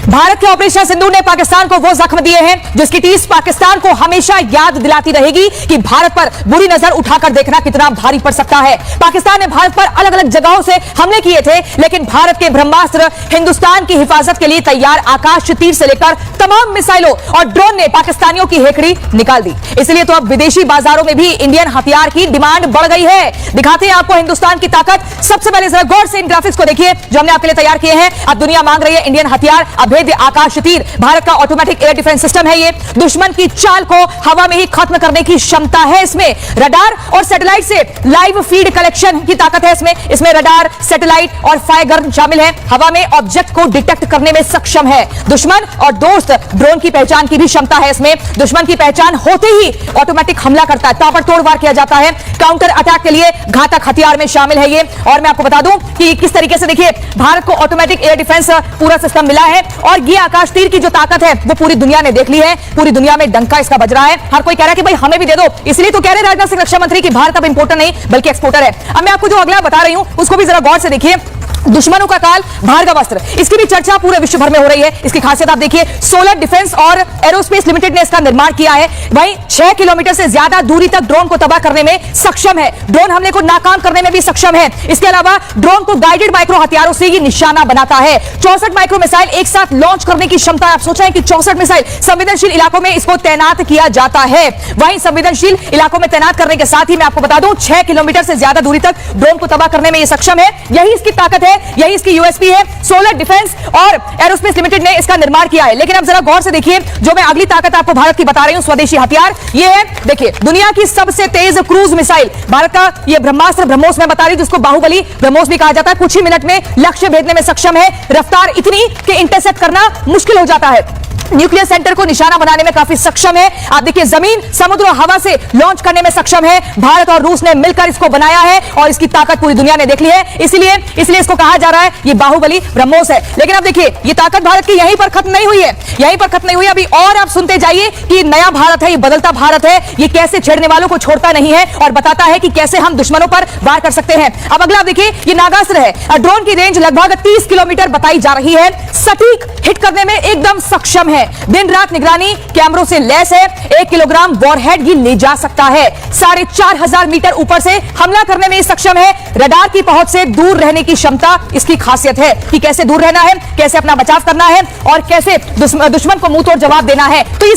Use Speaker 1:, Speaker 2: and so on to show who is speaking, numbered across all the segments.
Speaker 1: भारत के ऑपरेशन सिंदूर ने पाकिस्तान को वो जख्म दिए हैं जिसकी टीस पाकिस्तान को हमेशा याद दिलाती रहेगी कि भारत पर बुरी नजर उठाकर देखना कितना भारी पड़ सकता है। पाकिस्तान ने भारत पर अलग अलग जगहों से हमले किए थे, लेकिन भारत के ब्रह्मास्त्र हिंदुस्तान की हिफाजत के लिए तैयार आकाश तीर से लेकर तमाम मिसाइलों और ड्रोन ने पाकिस्तानियों की हेकड़ी निकाल दी। इसलिए तो अब विदेशी बाजारों में भी इंडियन हथियार की डिमांड बढ़ गई है। दिखाते हैं आपको हिंदुस्तान की ताकत। सबसे पहले जरा गौर से इन ग्राफिक्स को देखिए जो हमने आपके लिए तैयार किए हैं। अब दुनिया मांग रही है इंडियन हथियार, अभेद्य आकाश तीर। भारत का ऑटोमेटिक एयर डिफेंस सिस्टम है ये। दुश्मन की चाल को हवा में ही खत्म करने की क्षमता है इसमें। रडार और सैटेलाइट से लाइव फीड कलेक्शन की ताकत है इसमें रडार, सैटेलाइट और फायर गन शामिल है। हवा में ऑब्जेक्ट को डिटेक्ट करने में सक्षम है। दुश्मन और दोस्त ड्रोन की पहचान की भी क्षमता है इसमें। दुश्मन की पहचान होते ही ऑटोमेटिक हमला करता है, ताबड़तोड़ वार किया जाता है। काउंटर अटैक के लिए घातक हथियार में शामिल है ये। और मैं आपको बता दूं कि किस तरीके से देखिए भारत को ऑटोमेटिक एयर डिफेंस पूरा सिस्टम मिला है और ये आकाश तीर की जो ताकत है वो पूरी दुनिया ने देख ली है। पूरी दुनिया में डंका इसका बज रहा है। हर कोई कह रहा है कि भाई हमें भी दे दो। इसलिए तो कह रहे राजनाथ सिंह रक्षा मंत्री कि भारत अब इंपोर्टर नहीं बल्कि एक्सपोर्टर है। अब मैं आपको जो अगला बता रही हूं उसको भी जरा गौर से देखिए। दुश्मनों का काल, भार्गव अस्त्र, इसकी भी चर्चा पूरे विश्व भर में हो रही है। इसकी खासियत आप देखिए, सोलर डिफेंस और एरोस्पेस लिमिटेड ने इसका निर्माण किया है। वहीं 6 किलोमीटर से ज्यादा दूरी तक ड्रोन को तबाह करने में सक्षम है। ड्रोन हमले को नाकाम करने में भी सक्षम है। इसके अलावा ड्रोन को गाइडेड माइक्रो हथियारों से ही निशाना बनाता है। 64 माइक्रो मिसाइल एक साथ लॉन्च करने की क्षमता। आप सोच रहे हैं कि 64 मिसाइल संवेदनशील इलाकों में इसको तैनात किया जाता है। वहीं संवेदनशील इलाकों में तैनात करने के साथ ही मैं आपको बता दूं 6 किलोमीटर से ज्यादा दूरी तक ड्रोन को तबाह करने में यह सक्षम है। यही इसकी ताकत है, यही इसकी यूएसपी है। सोलर डिफेंस और एरोस्पेस लिमिटेड ने इसका निर्माण किया है। लेकिन अब जरा गौर से देखिए जो मैं अगली ताकत आपको भारत की बता रही हूं, स्वदेशी हथियार ये है। देखिए दुनिया की सबसे तेज क्रूज मिसाइल भारत का ये ब्रह्मास्त्र ब्रह्मोस में बता रही हूं, जिसको बाहुबली ब्रह्मोस भी कहा जाता है। कुछ ही मिनट में लक्ष्य भेदने में सक्षम है। रफ्तार इतनी कि इंटरसेप्ट करना मुश्किल हो जाता है। न्यूक्लियर सेंटर को निशाना बनाने में काफी सक्षम है। आप देखिए जमीन, समुद्र और हवा से लॉन्च करने में सक्षम है। भारत और रूस ने मिलकर इसको बनाया है और इसकी ताकत पूरी दुनिया ने देख ली है। इसलिए इसको कहा जा रहा है ये बाहुबली ब्रह्मोस है। लेकिन अब देखिए ये ताकत भारत की यहीं पर खत्म नहीं हुई है, यहीं पर खत्म नहीं हुई। अभी और आप सुनते जाइए कि नया भारत है, ये बदलता भारत है। ये कैसे छेड़ने वालों को छोड़ता नहीं है और बताता है कि कैसे हम दुश्मनों पर वार कर सकते हैं। अब अगला देखिए ये नागास्त्र है। ड्रोन की रेंज लगभग 30 किलोमीटर बताई जा रही है। सटीक हिट करने में एकदम सक्षम है। दिन रात निगरानी कैमरों से लैस है। 1 किलोग्राम वॉरहेड ये ले जा सकता है। 4500 मीटर ऊपर से हमला करने में सक्षम है। रडार की पहुंच से दूर रहने की क्षमता इसकी खासियत है कि कैसे दूर रहना है, कैसे अपना बचाव करना है और कैसे दुश्मन को मुंह तोड़ जवाब देना है। तो ये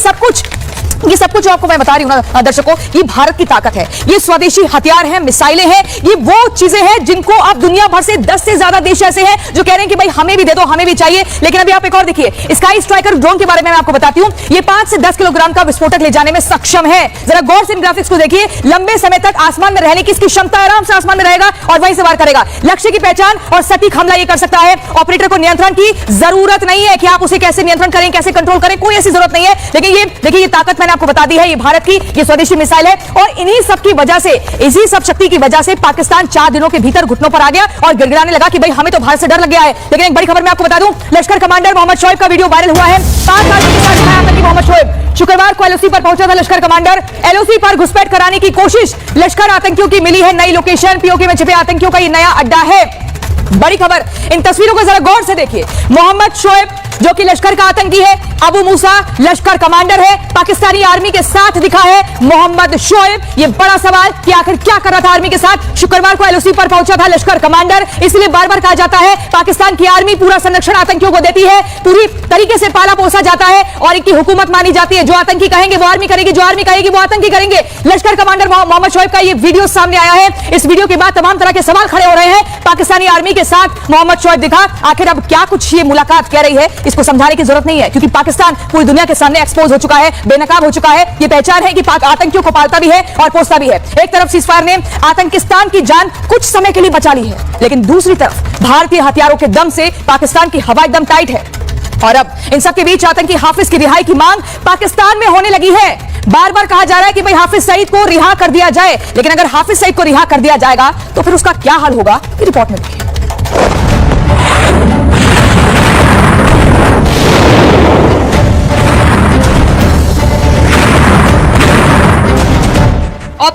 Speaker 1: सब कुछ आपको मैं बता रही हूं ना दर्शकों, ये भारत की ताकत है। ये स्वदेशी हथियार हैं, मिसाइलें हैं, ये वो चीजें हैं जिनको आप दुनिया भर से 10 से ज्यादा देश ऐसे हैं जो कह रहे हैं कि भाई हमें भी दे दो, हमें भी चाहिए। लेकिन अभी आप एक और देखिए, स्काई स्ट्राइकर ड्रोन के बारे में मैं आपको बताती हूं। ये 5 से 10 किलोग्राम का विस्फोटक ले जाने में सक्षम है। जरा गौर से इन ग्राफिक्स को देखिए। लंबे समय तक आसमान में रहने की इसकी क्षमता, आराम से आसमान में रहेगा और वहीं से वार करेगा। लक्ष्य की पहचान और सटीक हमला ये कर सकता है। ऑपरेटर को नियंत्रण की जरूरत नहीं है कि आप उसे कैसे नियंत्रण करें, कैसे कंट्रोल करें, कोई ऐसी जरूरत नहीं है। लेकिन ये देखिए ये ताकत मैंने आपको बता दी है, ये भारत की ये स्वदेशी मिसाइल है। और इन्हीं सब की वजह से, इसी सब शक्ति की वजह से पाकिस्तान 4 दिनों के भीतर घुटनों पर आ गया और गिड़गिड़ाने लगा कि भाई हमें तो भारत से डर लग गया है। लेकिन एक बड़ी खबर मैं आपको बता दूं, लश्कर कमांडर मोहम्मद शोएब का वीडियो वायरल हुआ है। 5 आदमी के साथ दिखाया आतंकी मोहम्मद शोएब। शुक्रवार को एलओसी पर पहुंचा था लश्कर कमांडर। एलओसी पर घुसपैठ कराने की कोशिश। लश्कर आतंकियों की मिली है नई लोकेशन। पीओके में छिपे आतंकियों का ये नया अड्डा है। बड़ी खबर, इन तस्वीरों को जरा गौर से देखिए। मोहम्मद शोएब जो कि लश्कर का आतंकी है, अबू मूसा लश्कर कमांडर है, पाकिस्तानी आर्मी के साथ दिखा है मोहम्मद शोएब। ये बड़ा सवाल कि आखिर क्या कर रहा था आर्मी के साथ। शुक्रवार को एलओसी पर पहुंचा था लश्कर कमांडर। इसलिए बार बार कहा जाता है पाकिस्तान की आर्मी पूरा संरक्षण आतंकियों को देती है, पूरी तरीके से पाला पोसा जाता है और इनकी हुकूमत मानी जाती है। जो आतंकी कहेंगे वो आर्मी करेगी, जो आर्मी कहेगी वो आतंकी करेंगे। लश्कर कमांडर मोहम्मद शोएब का ये वीडियो सामने आया है। इस वीडियो के बाद तमाम तरह के सवाल खड़े हो रहे हैं। पाकिस्तानी आर्मी के साथ मोहम्मद शोएब दिखा, आखिर अब क्या कुछ ये मुलाकात कह रही है, इसको समझाने की जरूरत नहीं है क्योंकि पाकिस्तान पूरी दुनिया के सामने एक्सपोज हो चुका है, बेनकाब हो चुका है। ये पहचान है कि पाक आतंकियों को पालता भी है और पोसता भी है। एक तरफ सीजफायर ने आतंकिस्तान की जान कुछ समय के लिए बचा ली है, लेकिन दूसरी तरफ भारतीय हथियारों के दम से पाकिस्तान की हवा एकदम टाइट है। और अब इन सबके बीच आतंकी हाफिज की रिहाई की मांग पाकिस्तान में होने लगी है। बार बार कहा जा रहा है कि भाई हाफिज सईद को रिहा कर दिया जाए, लेकिन अगर हाफिज सईद को रिहा कर दिया जाएगा तो फिर उसका क्या हाल होगा, ये रिपोर्ट में देखिए।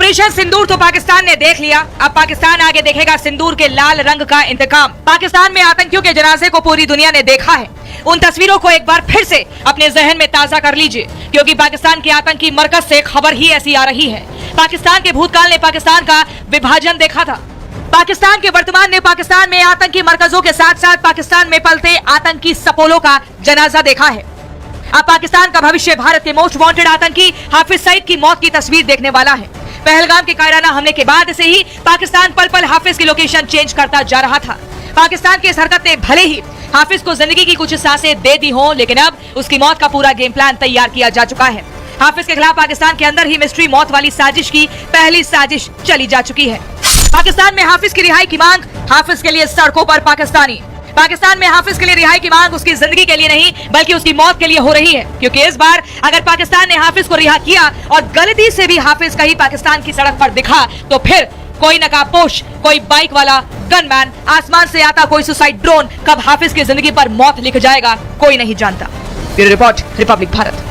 Speaker 1: ऑपरेशन सिंदूर तो पाकिस्तान ने देख लिया, अब पाकिस्तान आगे देखेगा सिंदूर के लाल रंग का इंतकाम। पाकिस्तान में आतंकियों के जनाजे को पूरी दुनिया ने देखा है। उन तस्वीरों को एक बार फिर से अपने जहन में ताजा कर लीजिए, क्योंकि पाकिस्तान के आतंकी मरकज से खबर ही ऐसी आ रही है। पाकिस्तान के भूतकाल ने पाकिस्तान का विभाजन देखा था। पाकिस्तान के वर्तमान ने पाकिस्तान में आतंकी मरकजों के साथ साथ पाकिस्तान में पलते आतंकी सपोलों का जनाजा देखा है। अब पाकिस्तान का भविष्य भारत के मोस्ट वांटेड आतंकी हाफिज सईद की मौत की तस्वीर देखने वाला है। पहलगाम के कायराना हमले के बाद से ही पाकिस्तान पल पल हाफिज की लोकेशन चेंज करता जा रहा था। पाकिस्तान की इस हरकत ने भले ही हाफिज को जिंदगी की कुछ सांसें दे दी हो, लेकिन अब उसकी मौत का पूरा गेम प्लान तैयार किया जा चुका है। हाफिज के खिलाफ पाकिस्तान के अंदर ही मिस्ट्री मौत वाली साजिश की पहली साजिश चली जा चुकी है। पाकिस्तान में हाफिज की रिहाई की मांग, हाफिज के लिए सड़कों पर पाकिस्तानी। पाकिस्तान में हाफिज के लिए रिहाई की मांग उसकी जिंदगी के लिए नहीं बल्कि उसकी मौत के लिए हो रही है, क्योंकि इस बार अगर पाकिस्तान ने हाफिज को रिहा किया और गलती से भी हाफिज कहीं पाकिस्तान की सड़क पर दिखा तो फिर कोई नकाबपोश, कोई बाइक वाला गनमैन, आसमान से आता कोई सुसाइड ड्रोन कब हाफिज की जिंदगी पर मौत लिख जाएगा कोई नहीं जानता। Bureau report, Republic Bharat.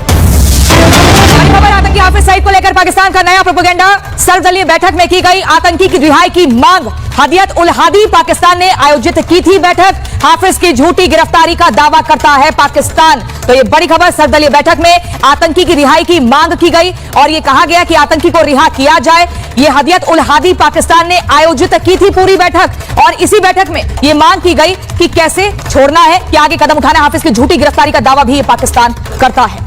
Speaker 1: खबर आतंकी हाफिज सईद को लेकर पाकिस्तान का नया प्रोपेगेंडा। सर्वदलीय बैठक में की गई आतंकी की रिहाई की मांग। हदियत उल हादी पाकिस्तान ने आयोजित की थी बैठक। हाफिज की झूठी गिरफ्तारी का दावा करता है पाकिस्तान। तो ये बड़ी खबर, सर्वदलीय बैठक में आतंकी की रिहाई की मांग की गई और ये कहा गया कि आतंकी को रिहा किया जाए। ये हदियत उल हादी पाकिस्तान ने आयोजित की थी पूरी बैठक और इसी बैठक में ये मांग की गई कि कैसे छोड़ना है, कि आगे कदम उठाना। हाफिज की झूठी गिरफ्तारी का दावा भी ये पाकिस्तान करता है।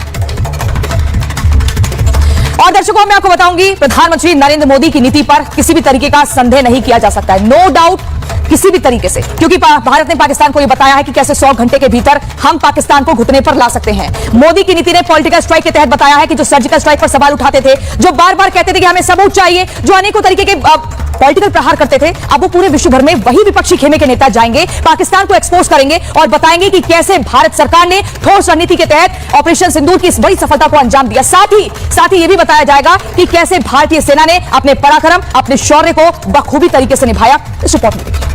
Speaker 1: और दर्शकों, मैं आपको बताऊंगी, प्रधानमंत्री नरेंद्र मोदी की नीति पर किसी भी तरीके का संदेह नहीं किया जा सकता है, नो डाउट, किसी भी तरीके से, क्योंकि भारत ने पाकिस्तान को यह बताया है कि कैसे 100 घंटे के भीतर हम पाकिस्तान को घुटने पर ला सकते हैं। मोदी की नीति ने पॉलिटिकल स्ट्राइक के तहत बताया है कि जो सर्जिकल स्ट्राइक पर सवाल उठाते थे, जो बार बार कहते थे कि हमें सबूत चाहिए, जो अनेकों तरीके के पॉलिटिकल प्रहार करते थे, अब वो पूरे विश्व भर में वही विपक्षी खेमे के नेता जाएंगे, पाकिस्तान को एक्सपोज करेंगे और बताएंगे कि कैसे भारत सरकार ने ठोस रणनीति के तहत ऑपरेशन सिंदूर की इस बड़ी सफलता को अंजाम दिया। साथ ही यह भी बताया जाएगा कि कैसे भारतीय सेना ने अपने पराक्रम, अपने शौर्य को बखूबी तरीके से निभाया। इस रिपोर्ट में देखिए।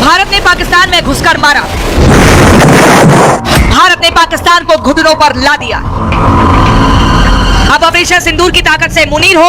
Speaker 1: भारत ने पाकिस्तान में घुसकर मारा, भारत ने पाकिस्तान को घुटनों पर ला दिया। अब ऑपरेशन सिंदूर की ताकत से मुनीर हो